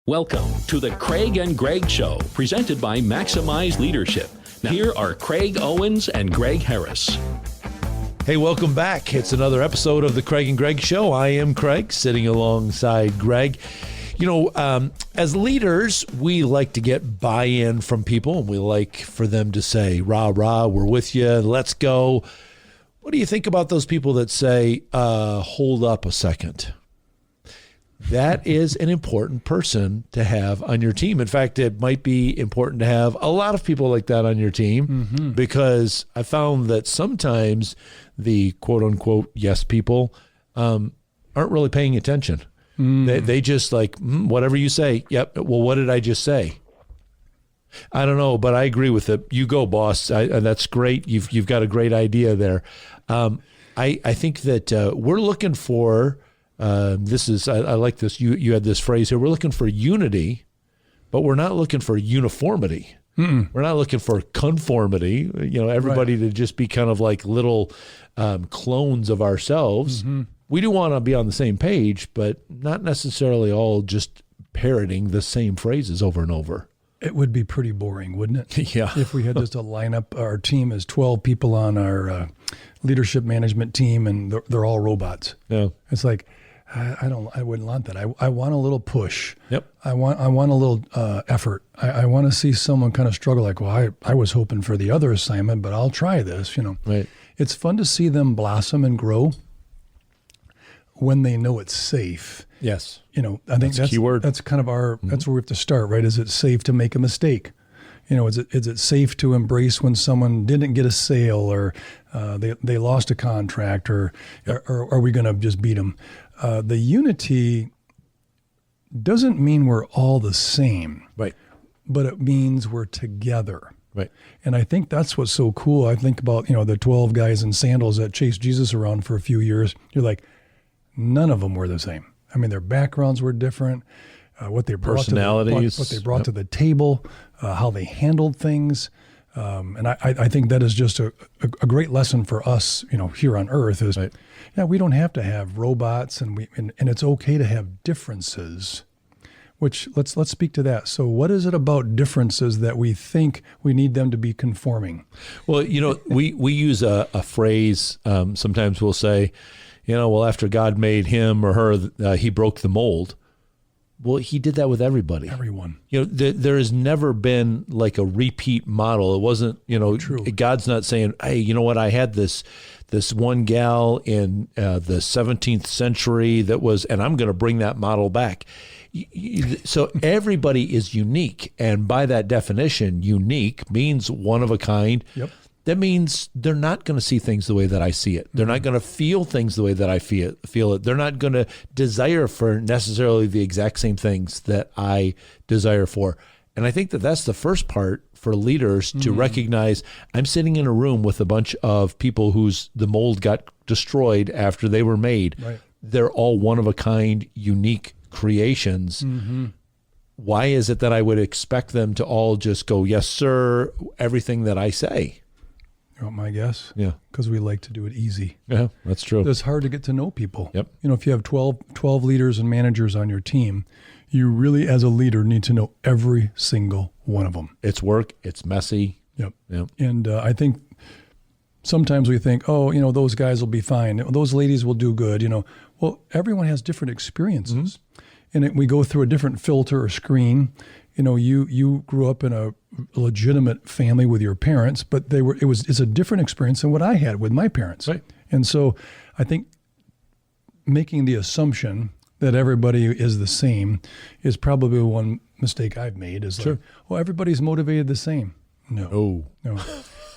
Welcome to the Craig and Greg Show, presented by Maximize Leadership. Now, here are Craig Owens and Greg Harris. Hey, welcome back. It's another episode of the Craig and Greg Show. I am Craig, sitting alongside Greg. You know, as leaders, we like to get buy-in from people, and we like for them to say, rah, rah, we're with you, let's go. What do you think about those people that say, hold up a second? That is an important person to have on your team. In fact, it might be important to have a lot of people like that on your team because I found that sometimes the quote-unquote yes people aren't really paying attention. They just like, whatever you say. Yep. Well, what did I just say? I don't know, but I agree with it. You go, boss. That's great. You've got a great idea there. I think that we're looking for... I like this. You had this phrase here. We're looking for unity, but we're not looking for uniformity. We're not looking for conformity. You know, everybody to just be kind of like little clones of ourselves. We do want to be on the same page, but not necessarily all just parroting the same phrases over and over. It would be pretty boring, wouldn't it? Yeah. If we had just a lineup, our team is 12 people on our leadership management team, and they're all robots. Yeah. It's like, I wouldn't want that. I want a little push. Yep. I want a little effort. I want to see someone kind of struggle like, well, I was hoping for the other assignment, but I'll try this, you know. Right. It's fun to see them blossom and grow when they know it's safe. Yes. You know, I think that's key word. That's kind of our, that's where we have to start, right? Is it safe to make a mistake? You know, is it safe to embrace when someone didn't get a sale or they lost a contract or are we going to just beat them? The unity doesn't mean we're all the same, right? But it means we're together, right? And I think that's what's so cool. I think about, you know, the 12 guys in sandals that chased Jesus around for a few years. You're like, none of them were the same. I mean, their backgrounds were different. What they brought personalities, what they brought to the table, how they handled things. And I think that is just a great lesson for us, you know, here on earth is, yeah, we don't have to have robots and it's okay to have differences, which let's speak to that. So what is it about differences that we think we need them to be conforming? Well, you know, we use a phrase, sometimes we'll say, you know, well, after God made him or her, he broke the mold. Well, he did that with everybody. Everyone. You know, there has never been like a repeat model. It wasn't, you know, True. God's not saying, hey, you know what, I had this one gal in the 17th century that was, and I'm going to bring that model back. So everybody is unique. And by that definition, unique means one of a kind. Yep. That means they're not going to see things the way that I see it. They're not going to feel things the way that I feel it. They're not going to desire for necessarily the exact same things that I desire for. And I think that that's the first part for leaders to recognize. I'm sitting in a room with a bunch of people the mold got destroyed after they were made. Right. They're all one of a kind, unique creations. Why is it that I would expect them to all just go, yes, sir, everything that I say? You want my guess? Yeah. Because we like to do it easy. Yeah, that's true. It's hard to get to know people. Yep. You know, if you have 12 leaders and managers on your team, you really, as a leader, need to know every single one of them. It's work. It's messy. Yep. Yep. And I think sometimes we think, oh, you know, those guys will be fine. Those ladies will do good. You know, well, everyone has different experiences. And we go through a different filter or screen. You know, you grew up in a legitimate family with your parents, but it's a different experience than what I had with my parents. Right. And so I think making the assumption that everybody is the same is probably one mistake I've made is like, well, everybody's motivated the same. No.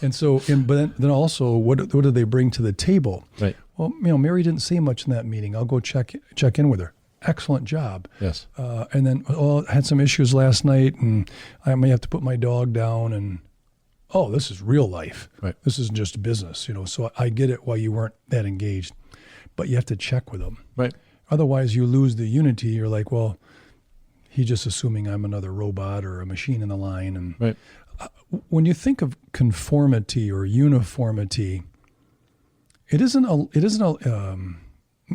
And so, but then also, what do they bring to the table? Right. Well, you know, Mary didn't say much in that meeting. I'll go check in with her. Excellent job. Yes. And then, I had some issues last night, and I may have to put my dog down. And this is real life. Right. This isn't just business, you know. So I get it why you weren't that engaged, but you have to check with them. Right. Otherwise, you lose the unity. You're like, well, he's just assuming I'm another robot or a machine in the line. And right. When you think of conformity or uniformity, it isn't a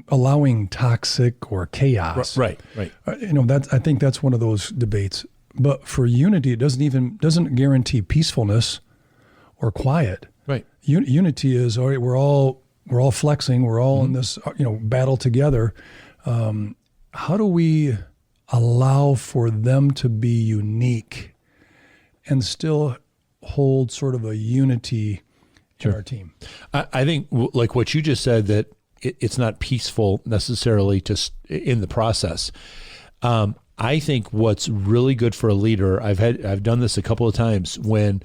allowing toxic or chaos. Right. I think that's one of those debates. But for unity, it doesn't guarantee peacefulness or quiet. Right. Unity is, all right, we're all flexing, we're all in this battle together. How do we allow for them to be unique and still hold sort of a unity in our team? I think, like what you just said, that it's not peaceful necessarily in the process. I think what's really good for a leader, I've done this a couple of times when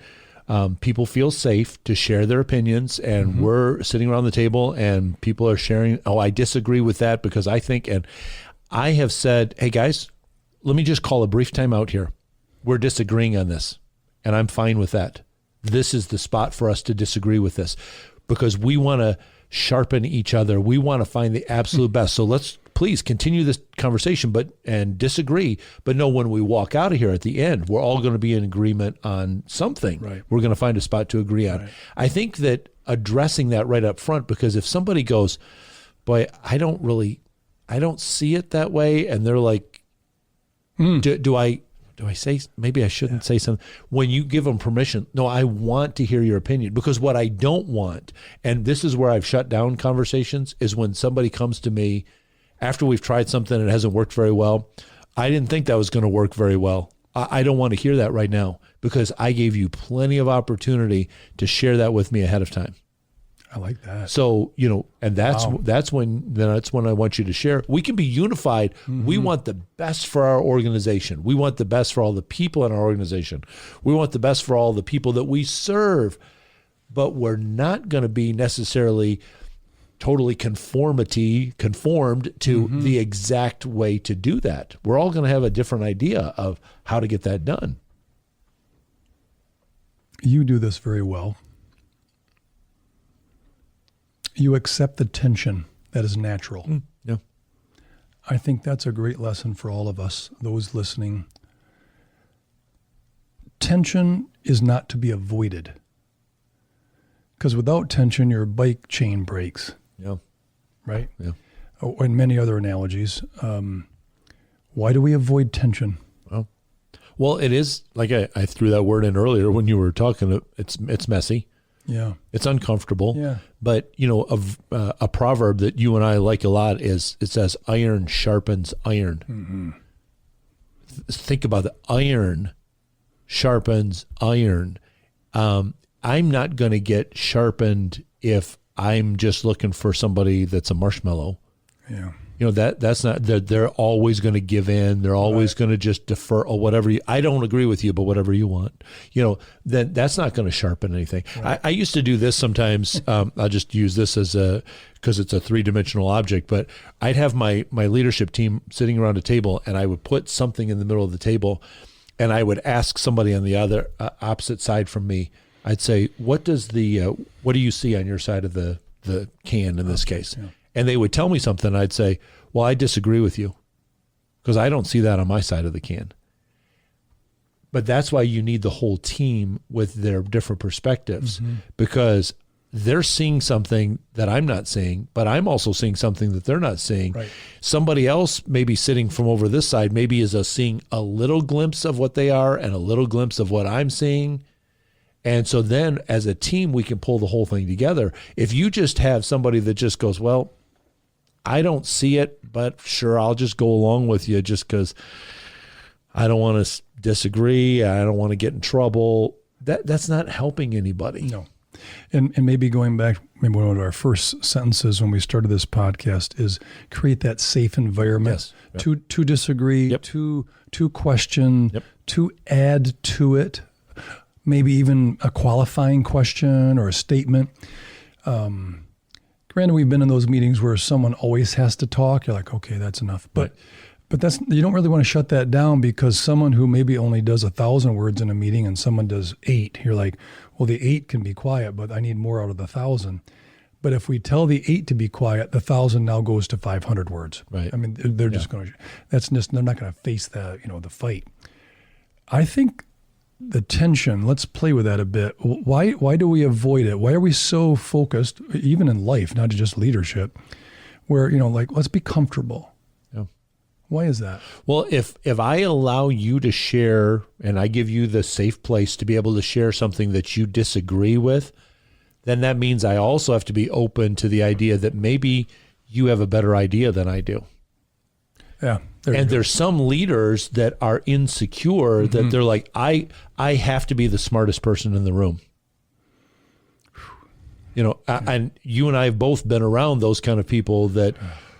people feel safe to share their opinions, and we're sitting around the table and people are sharing, I disagree with that because I think, and I have said, hey guys, let me just call a brief time out here. We're disagreeing on this, and I'm fine with that. This is the spot for us to disagree with this because we want to sharpen each other. We want to find the absolute best. So let's please continue this conversation and disagree. But no, when we walk out of here at the end, we're all going to be in agreement on something. Right. We're going to find a spot to agree on. Right. I think that addressing that right up front, because if somebody goes, boy, I don't see it that way. And they're like, do I say, maybe I shouldn't say something. When you give them permission, no, I want to hear your opinion, because what I don't want, and this is where I've shut down conversations, is when somebody comes to me after we've tried something and it hasn't worked very well. I didn't think that was going to work very well. I don't want to hear that right now, because I gave you plenty of opportunity to share that with me ahead of time. I like that. So, and that's when I want you to share. We can be unified. We want the best for our organization. We want the best for all the people in our organization. We want the best for all the people that we serve. But we're not going to be necessarily totally conformed to the exact way to do that. We're all going to have a different idea of how to get that done. You do this very well. You accept the tension that is natural. Yeah. I think that's a great lesson for all of us, those listening. Tension is not to be avoided, because without tension, your bike chain breaks. Yeah. Right? Yeah. And many other analogies. Why do we avoid tension? Well, it is, like I threw that word in earlier when you were talking, it's messy. Yeah. It's uncomfortable. Yeah. But, a proverb that you and I like a lot is, it says, iron sharpens iron. Think about it. Iron sharpens iron. I'm not going to get sharpened if I'm just looking for somebody that's a marshmallow. Yeah. That's not, they're always going to give in. They're always going to just defer or whatever. I don't agree with you, but whatever you want, then that's not going to sharpen anything. Right. I used to do this sometimes. I'll just use this because it's a 3-dimensional object, but I'd have my leadership team sitting around a table, and I would put something in the middle of the table, and I would ask somebody on the other opposite side from me. I'd say, what do you see on your side of the can in this case? Yeah. And they would tell me something. I'd say, well, I disagree with you because I don't see that on my side of the can. But that's why you need the whole team with their different perspectives, because they're seeing something that I'm not seeing, but I'm also seeing something that they're not seeing. Right. Somebody else maybe sitting from over this side maybe is seeing a little glimpse of what they are and a little glimpse of what I'm seeing. And so then as a team, we can pull the whole thing together. If you just have somebody that just goes, well, I don't see it, but sure, I'll just go along with you just because I don't want to disagree. I don't want to get in trouble. That's not helping anybody. No. And maybe going back, maybe one of our first sentences when we started this podcast is create that safe environment to disagree, to question, to add to it, maybe even a qualifying question or a statement. Granted, we've been in those meetings where someone always has to talk. You're like, okay, that's enough. But that's, you don't really want to shut that down, because someone who maybe only does 1,000 words in a meeting and someone does 8, you're like, well, the 8 can be quiet, but I need more out of the 1,000. But if we tell the 8 to be quiet, the 1,000 now goes to 500 words. Right. I mean, they're just going to, they're not going to face the fight. I think the tension, let's play with that a bit. Why do we avoid it? Why are we so focused, even in life, not just leadership? where, like, let's be comfortable. Yeah. Why is that? Well, if I allow you to share and I give you the safe place to be able to share something that you disagree with, then that means I also have to be open to the idea that maybe you have a better idea than I do. Yeah. And there's some leaders that are insecure that they're like, I have to be the smartest person in the room. And you and I have both been around those kind of people that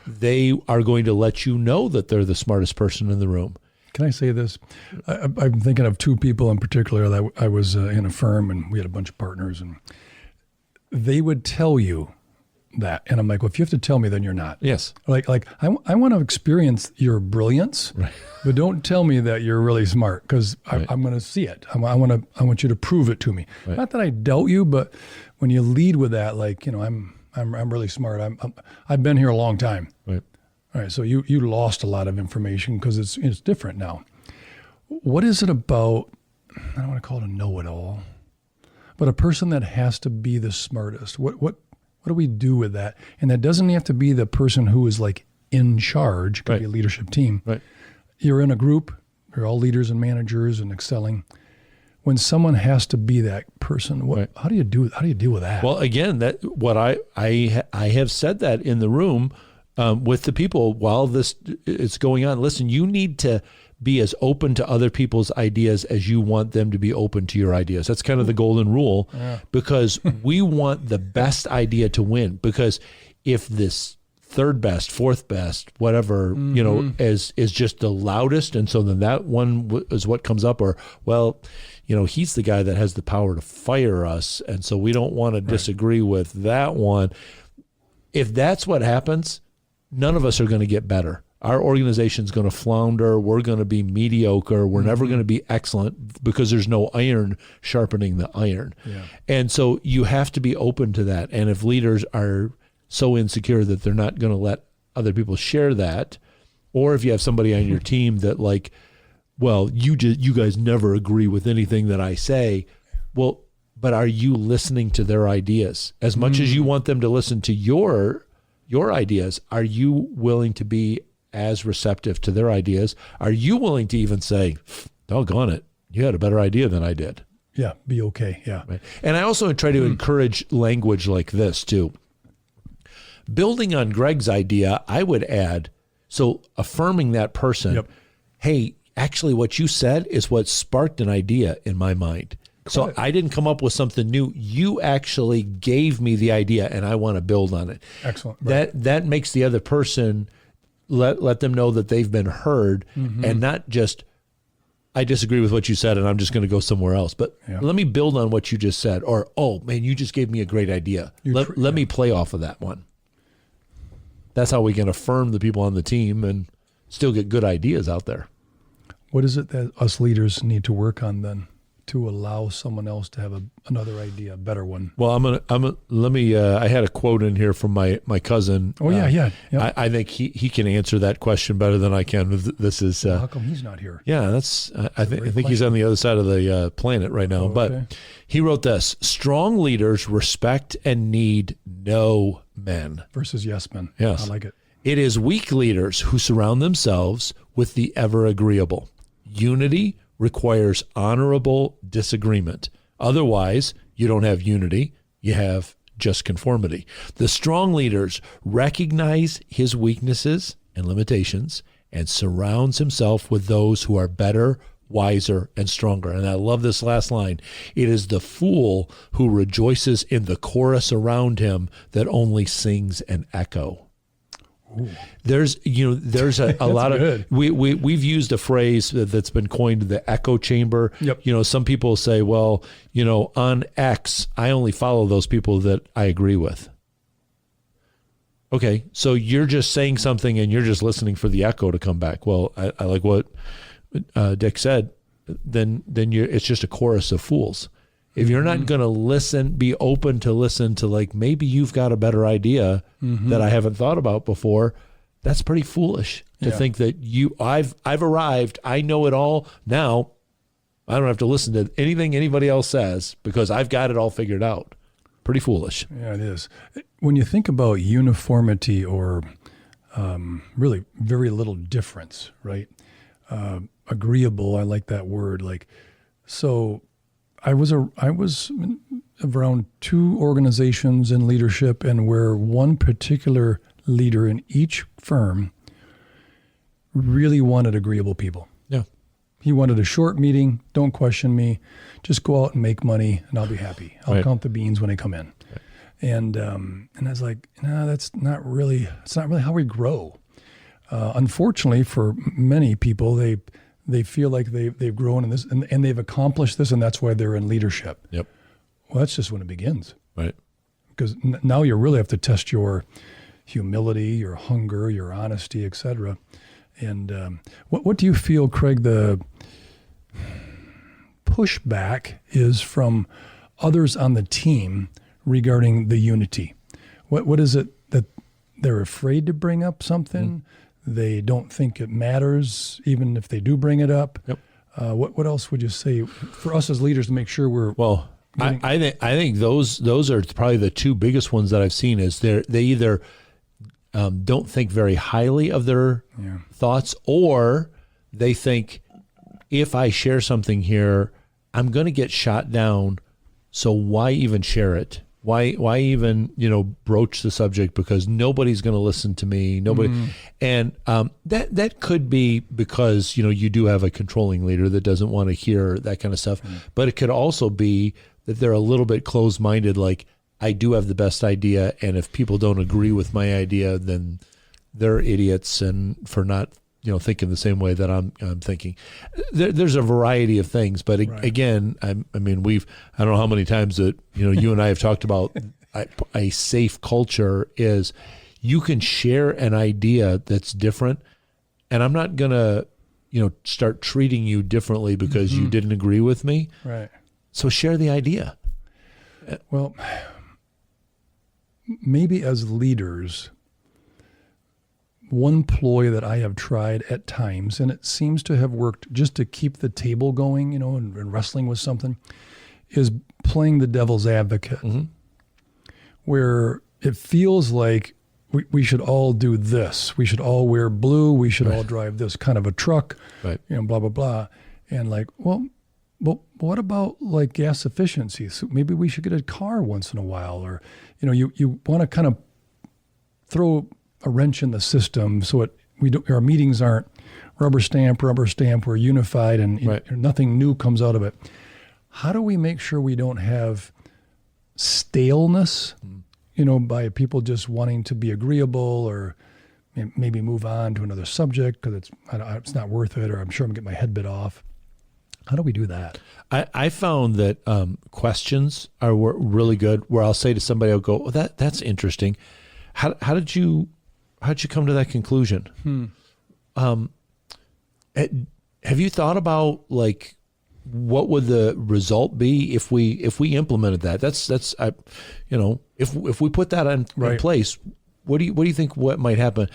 they are going to let you know that they're the smartest person in the room. Can I say this? I'm thinking of two people in particular. That I was in a firm and we had a bunch of partners, and they would tell you that. And I'm like, well, if you have to tell me, then you're not. Yes. Like I want to experience your brilliance, right, but don't tell me that you're really smart, because right, I'm going to see it. I want you to prove it to me. Right. Not that I doubt you, but when you lead with that, like, I'm really smart. I've been here a long time. right. All right. So you lost a lot of information because it's different now. What is it about? I don't want to call it a know-it-all, but a person that has to be the smartest. What do we do with that? And that doesn't have to be the person who is like in charge. It could right, be a leadership team. Right. You're in a group. You're all leaders and managers and excelling. When someone has to be that person, right, how do you deal with that? Well, again, that what I have said that in the room with the people while this is going on. Listen, you need to be as open to other people's ideas as you want them to be open to your ideas. That's kind of the golden rule, because we want the best idea to win. Because if this third best, fourth best, whatever, is just the loudest, and so then that one is what comes up, or, well, he's the guy that has the power to fire us, and so we don't want to disagree with that one. If that's what happens, none of us are going to get better. Our organization's going to flounder. We're going to be mediocre. We're never going to be excellent, because there's no iron sharpening the iron. Yeah. And so you have to be open to that. And if leaders are so insecure that they're not going to let other people share that, or if you have somebody on your team that, like, well, you guys never agree with anything that I say. Well, but are you listening to their ideas? As much as you want them to listen to your ideas, are you willing to be as receptive to their ideas? Are you willing to even say, doggone it, you had a better idea than I did? Yeah, be okay. Yeah. Right. And I also try to encourage language like this too. Building on Greg's idea, I would add, so affirming that person, hey, actually what you said is what sparked an idea in my mind. So I didn't come up with something new. You actually gave me the idea, and I want to build on it. Excellent. Right. That makes the other person, let them know that they've been heard, and not just, I disagree with what you said and I'm just going to go somewhere else. But let me build on what you just said. Or, oh, man, you just gave me a great idea. Let me play off of that one. That's how we can affirm the people on the team and still get good ideas out there. What is it that us leaders need to work on then to allow someone else to have another idea, a better one? Well, I had a quote in here from my cousin. Oh, yeah. I think he can answer that question better than I can. This is. How come he's not here? Yeah, I think he's on the other side of the planet right now. But he wrote this: strong leaders respect and need no men. Versus yes men. Yes. I like it. It is weak leaders who surround themselves with the ever agreeable. Unity requires honorable disagreement. Otherwise, you don't have unity, you have just conformity. The strong leaders recognize his weaknesses and limitations and surrounds himself with those who are better, wiser, and stronger. And I love this last line. It is the fool who rejoices in the chorus around him that only sings an echo. Ooh. There's a lot of we've used a phrase that's been coined, the echo chamber. Yep. Some people say, well, on X, I only follow those people that I agree with. Okay, so you're just saying something and you're just listening for the echo to come back. Well, I like what Dick said. Then it's just a chorus of fools. If you're not going to listen, be open to listen to, like, maybe you've got a better idea that I haven't thought about before, that's pretty foolish to think that I've arrived, I know it all. Now I don't have to listen to anything anybody else says because I've got it all figured out. pretty foolish. Yeah, it is. When you think about uniformity or really very little difference, right? Agreeable, I like that word. Like, so I was around 2 organizations in leadership, and where one particular leader in each firm really wanted agreeable people. Yeah. He wanted a short meeting. Don't question me. Just go out and make money, and I'll be happy. I'll count the beans when they come in. Right. And I was like, no, it's not really how we grow. Unfortunately, for many people, they feel like they've grown in this and they've accomplished this, and that's why they're in leadership. Yep. Well, that's just when it begins. Right. Because now you really have to test your humility, your hunger, your honesty, etc. And what do you feel, Craig, the pushback is from others on the team regarding the unity? What is it that they're afraid to bring up something? They don't think it matters, even if they do bring it up. Yep. What else would you say for us as leaders to make sure we're well? I think those are probably the 2 biggest ones that I've seen. Is they either don't think very highly of their thoughts, or they think if I share something here, I'm going to get shot down. So why even share it? Why even, broach the subject, because nobody's going to listen to me. Nobody. And that could be because, you do have a controlling leader that doesn't want to hear that kind of stuff. But it could also be that they're a little bit closed-minded, like, I do have the best idea, and if people don't agree with my idea, then they're idiots and for not, thinking the same way that I'm thinking. There's a variety of things, but again, I don't know how many times that you and I have talked about a safe culture is you can share an idea that's different, and I'm not gonna start treating you differently because you didn't agree with me. Right. So share the idea. Well, maybe as leaders, one ploy that I have tried at times, and it seems to have worked just to keep the table going, and wrestling with something, is playing the devil's advocate, where it feels like we should all do this. We should all wear blue. We should all drive this kind of a truck, blah, blah, blah. And like, well, what about like gas efficiency? So maybe we should get a car once in a while, or, you want to kind of throw a wrench in the system so our meetings aren't rubber stamp, we're unified, and nothing new comes out of it. How do we make sure we don't have staleness, by people just wanting to be agreeable, or maybe move on to another subject because it's not worth it, or I'm sure I'm getting my head bit off? How do we do that? I found that questions are really good, where I'll say to somebody, I'll go, "Oh, that's interesting. How did you come to that conclusion? Have you thought about like what would the result be if we implemented that? If we put that in place, what do you think what might happen?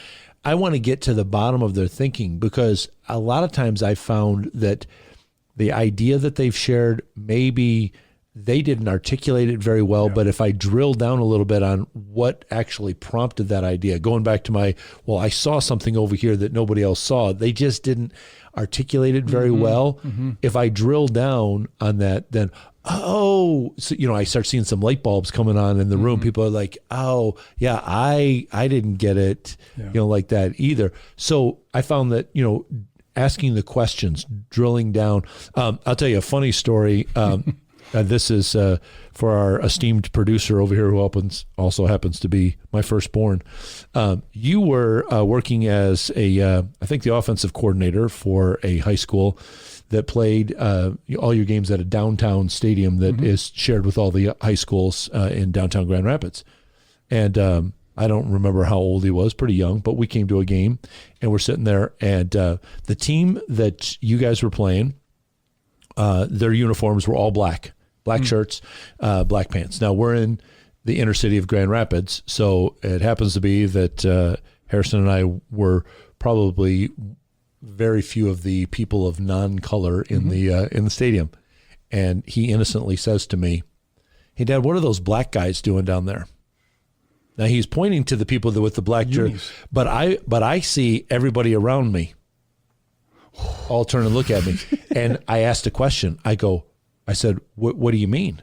I want to get to the bottom of their thinking, because a lot of times I found that the idea that they've shared, maybe they didn't articulate it very well, but if I drill down a little bit on what actually prompted that idea, going back to I saw something over here that nobody else saw, they just didn't articulate it very well. If I drill down on that, then, I start seeing some light bulbs coming on in the room. People are like, oh, yeah, I didn't get it, like that either. So I found that, asking the questions, drilling down. I'll tell you a funny story. This is for our esteemed producer over here, who also happens to be my firstborn. You were working as I think the offensive coordinator for a high school that played all your games at a downtown stadium that is shared with all the high schools in downtown Grand Rapids. And I don't remember how old he was, pretty young, but we came to a game and we're sitting there, and the team that you guys were playing, their uniforms were all black shirts, black pants. Now we're in the inner city of Grand Rapids, so it happens to be that Harrison and I were probably very few of the people of non-color in the stadium. And he innocently says to me, hey, Dad, what are those black guys doing down there? Now he's pointing to the people with the black jersey, but I see everybody around me all turn and look at me. And I asked a question. I said, what do you mean?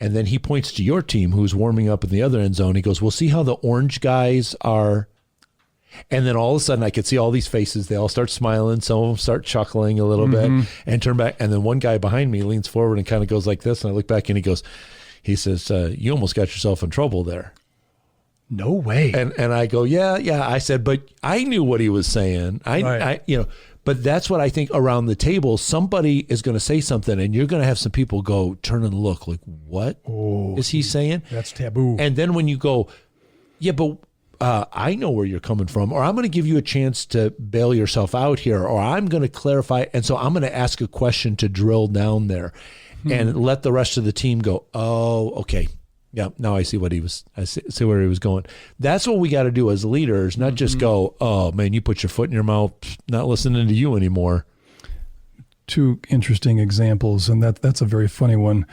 And then he points to your team who's warming up in the other end zone. He goes, well, see how the orange guys are. And then all of a sudden I could see all these faces. They all start smiling. Some of them start chuckling a little bit and turn back. And then one guy behind me leans forward and kind of goes like this. And I look back and he says, you almost got yourself in trouble there. No way. And I go, yeah. I said, but I knew what he was saying. But that's what I think around the table. Somebody is going to say something, and you're going to have some people go turn and look like, what is he saying? That's taboo. And then when you go, yeah, but I know where you're coming from, or I'm going to give you a chance to bail yourself out here, or I'm going to clarify. And so I'm going to ask a question to drill down there and let the rest of the team go, oh, okay. Yeah, now I see where he was going. That's what we got to do as leaders, not just go, oh, man, you put your foot in your mouth, not listening to you anymore. Two interesting examples, and that's a very funny one.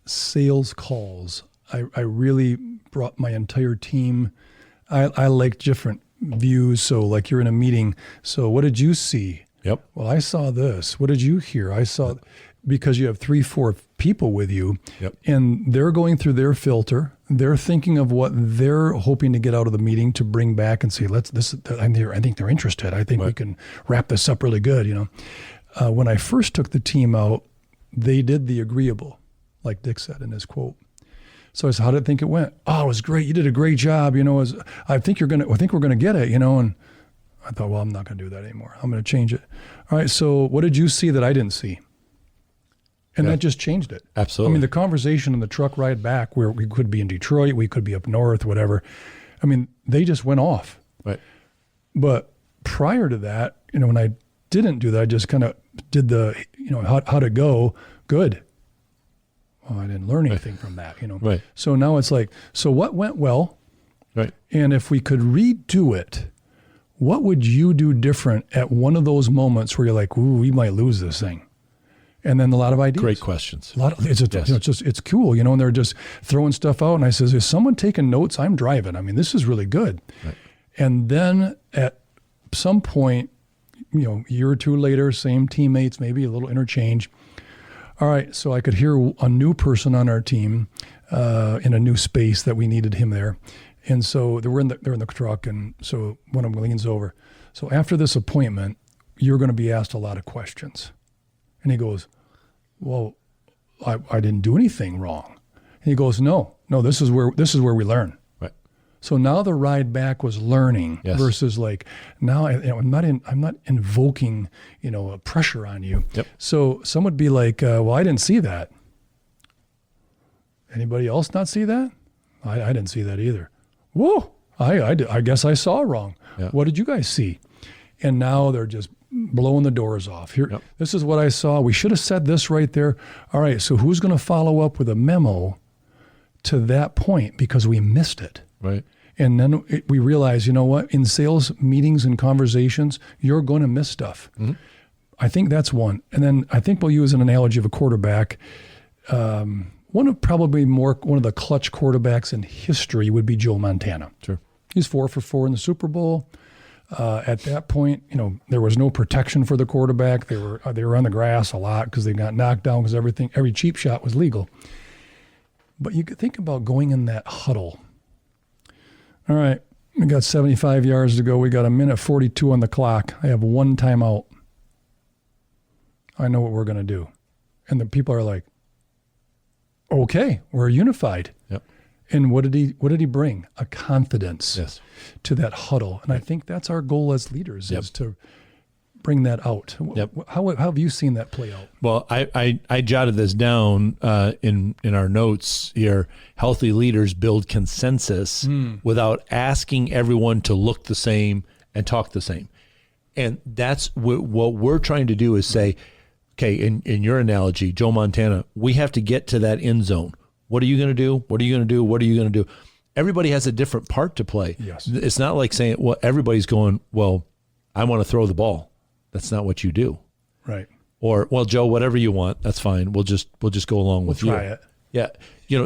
Sales calls. I really brought my entire team. I like different views. So like you're in a meeting. So what did you see? Yep. Well, I saw this. What did you hear? I saw... Because you have 3-4 people with you, and they're going through their filter. They're thinking of what they're hoping to get out of the meeting to bring back and say, I think they're interested. I think we can wrap this up really good. When I first took the team out, they did the agreeable, like Dick said in his quote. So I said, how did I think it went? Oh, it was great. You did a great job. I think we're gonna get it. And I thought, well, I'm not gonna do that anymore. I'm gonna change it. All right. So what did you see that I didn't see? And that just changed it. Absolutely. I mean, the conversation on the truck ride back, where we could be in Detroit, we could be up north, whatever. I mean, they just went off. Right. But prior to that, when I didn't do that, I just kind of did the, how to go, good. Well, I didn't learn anything from that, Right. So now it's like, so what went well? Right. And if we could redo it, what would you do different at one of those moments where you're like, ooh, we might lose this thing? And then a lot of ideas. Great questions. It's cool, and they're just throwing stuff out. And I says, is someone taking notes? I'm driving. I mean, this is really good. Right. And then at some point, a year or two later, same teammates, maybe a little interchange. All right, so I could hear a new person on our team in a new space that we needed him there. And so they're in the truck, and so one of them leans over. So after this appointment, you're going to be asked a lot of questions. And he goes, well, I didn't do anything wrong. And he goes, no, this is where we learn. Right. So now the ride back was learning versus like now I'm not invoking a pressure on you. Yep. So some would be like, well, I didn't see that. Anybody else not see that? I didn't see that either. Whoa, I guess I saw wrong. Yeah. What did you guys see? And now they're just blowing the doors off. Here, This is what I saw. We should have said this right there. All right, so who's going to follow up with a memo to that point because we missed it? Right. And then we realize, what? In sales meetings and conversations, you're going to miss stuff. Mm-hmm. I think that's one. And then I think we'll use an analogy of a quarterback. One of the clutch quarterbacks in history would be Joe Montana. Sure. He's 4 for 4 in the Super Bowl. At that point, there was no protection for the quarterback. They were on the grass a lot because they got knocked down because every cheap shot was legal. But you could think about going in that huddle. All right, we got 75 yards to go. We got 1:42 on the clock. I have one timeout. I know what we're going to do. And the people are like, okay, we're unified. Yep. And what did he bring? A confidence to that huddle. And I think that's our goal as leaders is to bring that out. Yep. How have you seen that play out? Well, I jotted this down in our notes here. Healthy leaders build consensus without asking everyone to look the same and talk the same. And that's what we're trying to do is say, okay, in your analogy, Joe Montana, we have to get to that end zone. What are you going to do? What are you going to do? What are you going to do? Everybody has a different part to play. Yes. It's not like saying, well, everybody's going, well, I want to throw the ball. That's not what you do. Right. Or, well, Joe, whatever you want, that's fine. We'll just go along with you. Try it. Yeah.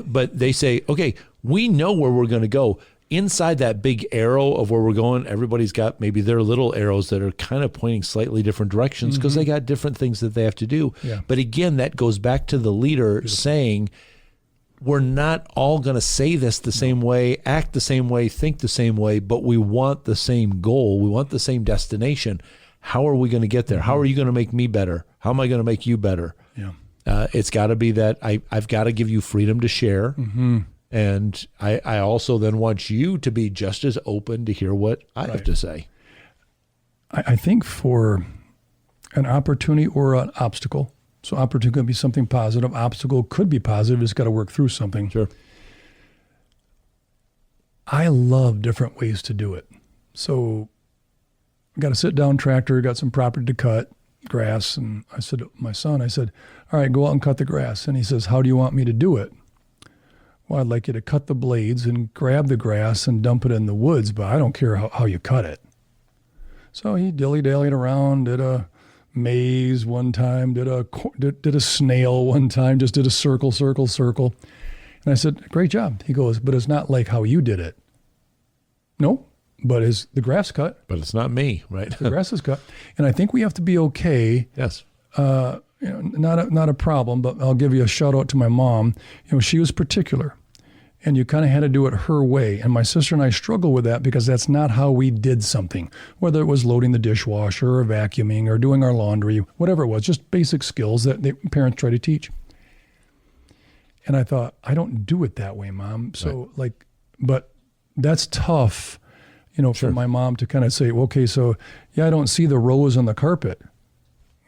But they say, okay, we know where we're going to go. Inside that big arrow of where we're going, everybody's got maybe their little arrows that are kind of pointing slightly different directions because they got different things that they have to do. Yeah. But again, that goes back to the leader saying, we're not all going to say this the same way, act the same way, think the same way, but we want the same goal. We want the same destination. How are we going to get there? How are you going to make me better? How am I going to make you better? Yeah. It's got to be that I've got to give you freedom to share. And I also then want you to be just as open to hear what I have to say. I think for an opportunity or an obstacle, so opportunity could be something positive, obstacle could be positive, it's got to work through something. Sure. I love different ways to do it. So I got a sit-down tractor, got some property to cut, grass, and I said to my son, all right, go out and cut the grass. And he says, how do you want me to do it? Well, I'd like you to cut the blades and grab the grass and dump it in the woods, but I don't care how you cut it. So he dilly-dallied around, did a maze one time, did a snail one time, just did a circle. And I said, great job. He goes, but it's not like how you did it. No, but is the grass cut? But it's not me, right? The grass is cut. And I think we have to be okay. Yes. Not a problem, but I'll give you a shout out to my mom. She was particular, and you kind of had to do it her way. And my sister and I struggle with that because that's not how we did something, whether it was loading the dishwasher or vacuuming or doing our laundry, whatever it was, just basic skills that parents try to teach. And I thought, I don't do it that way, Mom. So but that's tough, for my mom to kind of say, okay, so I don't see the rows on the carpet.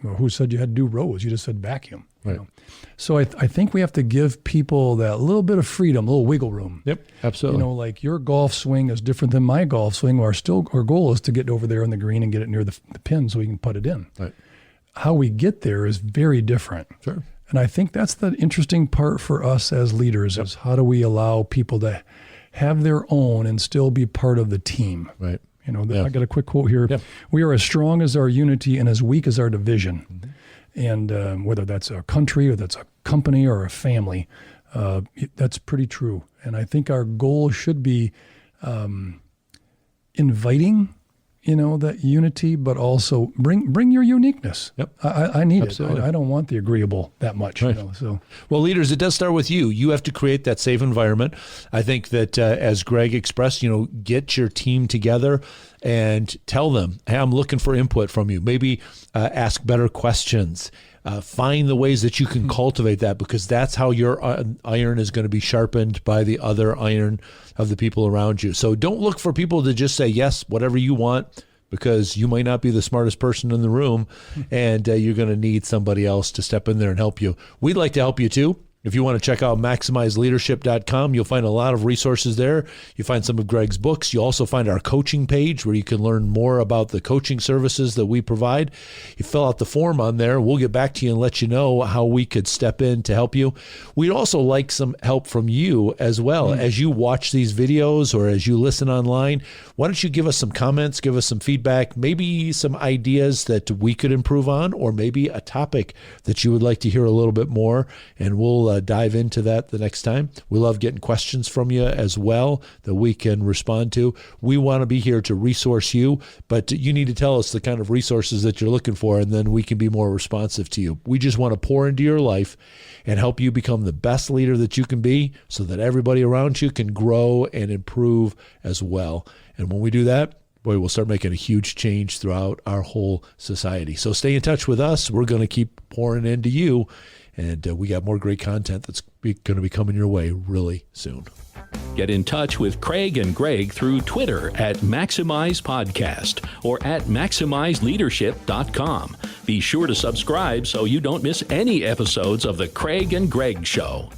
Well, who said you had to do rows? You just said vacuum. Right. So I think we have to give people that little bit of freedom, a little wiggle room. Yep, absolutely. Like your golf swing is different than my golf swing. Our goal is to get over there in the green and get it near the pin so we can put it in. Right. How we get there is very different. Sure. And I think that's the interesting part for us as leaders is how do we allow people to have their own and still be part of the team. Right. I got a quick quote here. Yep. We are as strong as our unity and as weak as our division. And whether that's a country or that's a company or a family, that's pretty true. And I think our goal should be inviting, that unity, but also bring your uniqueness. Yep. I need Absolutely. it. I don't want the agreeable that much. Right. So. Well, leaders, it does start with you. You have to create that safe environment. I think that as Greg expressed, get your team together and tell them, hey, I'm looking for input from you. Maybe ask better questions. Find the ways that you can cultivate that, because that's how your iron is going to be sharpened by the other iron of the people around you. So don't look for people to just say, yes, whatever you want, because you might not be the smartest person in the room, and you're going to need somebody else to step in there and help you. We'd like to help you too. If you want to check out maximizeleadership.com, you'll find a lot of resources there. You find some of Greg's books. You also find our coaching page where you can learn more about the coaching services that we provide. You fill out the form on there. We'll get back to you and let you know how we could step in to help you. We'd also like some help from you as well. As you watch these videos or as you listen online, why don't you give us some comments, give us some feedback, maybe some ideas that we could improve on, or maybe a topic that you would like to hear a little bit more, and we'll dive into that the next time. We love getting questions from you as well that we can respond to. We want to be here to resource you, but you need to tell us the kind of resources that you're looking for, and then we can be more responsive to you. We just want to pour into your life and help you become the best leader that you can be, so that everybody around you can grow and improve as well. And when we do that, boy, we'll start making a huge change throughout our whole society. So stay in touch with us. We're going to keep pouring into you. And we got more great content that's going to be coming your way really soon. Get in touch with Craig and Greg through Twitter at Maximize Podcast or at MaximizeLeadership.com. Be sure to subscribe so you don't miss any episodes of The Craig and Greg Show.